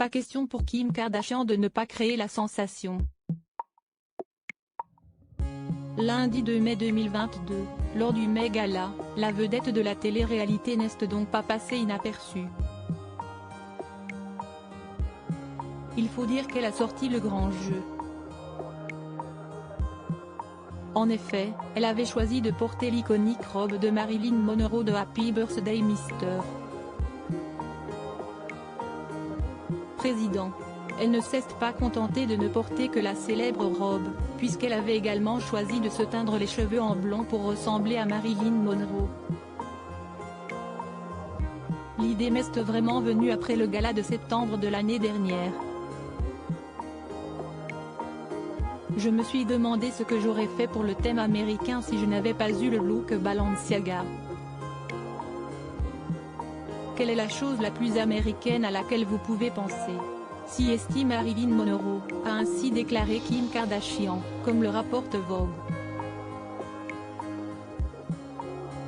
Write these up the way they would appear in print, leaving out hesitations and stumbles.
pas question pour Kim Kardashian de ne pas créer la sensation. Lundi 2 mai 2022, lors du Met Gala, la vedette de la télé-réalité n'est donc pas passée inaperçue. Il faut dire qu'elle a sorti le grand jeu. En effet, elle avait choisi de porter l'iconique robe de Marilyn Monroe de Happy Birthday Mr. Président. Elle ne s'est pas contentée de ne porter que la célèbre robe, puisqu'elle avait également choisi de se teindre les cheveux en blond pour ressembler à Marilyn Monroe. L'idée m'est vraiment venue après le gala de septembre de l'année dernière. Je me suis demandé ce que j'aurais fait pour le thème américain si je n'avais pas eu le look Balenciaga. Quelle est la chose la plus américaine à laquelle vous pouvez penser? Si estime Marilyn Monroe, a ainsi déclaré Kim Kardashian, comme le rapporte Vogue.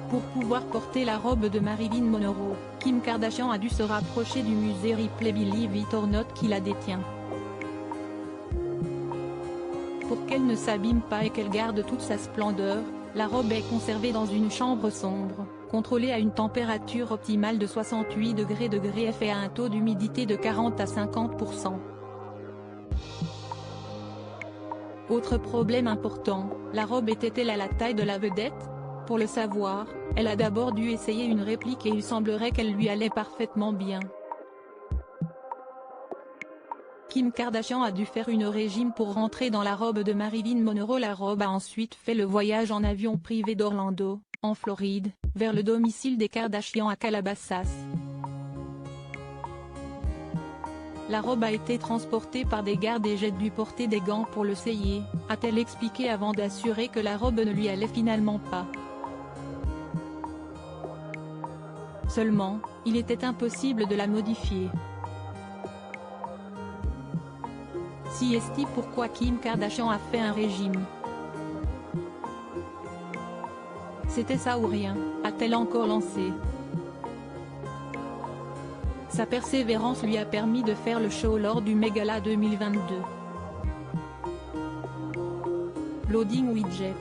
Pour pouvoir porter la robe de Marilyn Monroe, Kim Kardashian a dû se rapprocher du musée Ripley Believe It or Not qui la détient. Pour qu'elle ne s'abîme pas et qu'elle garde toute sa splendeur, la robe est conservée dans une chambre sombre, contrôlée à une température optimale de 68 degrés F et à un taux d'humidité de 40 à 50%. Autre problème important, la robe était-elle à la taille de la vedette? Pour le savoir, elle a d'abord dû essayer une réplique et il semblerait qu'elle lui allait parfaitement bien. Kim Kardashian a dû faire une régime pour rentrer dans la robe de Marilyn Monroe. La robe a ensuite fait le voyage en avion privé d'Orlando, en Floride, vers le domicile des Kardashian à Calabasas. La robe a été transportée par des gardes et j'ai dû porter des gants pour le scier, a-t-elle expliqué avant d'assurer que la robe ne lui allait finalement pas. Seulement, il était impossible de la modifier. Si est-il pourquoi Kim Kardashian a fait un régime. C'était ça ou rien, a-t-elle encore lancé. Sa persévérance lui a permis de faire le show lors du Met Gala 2022. Loading Widget.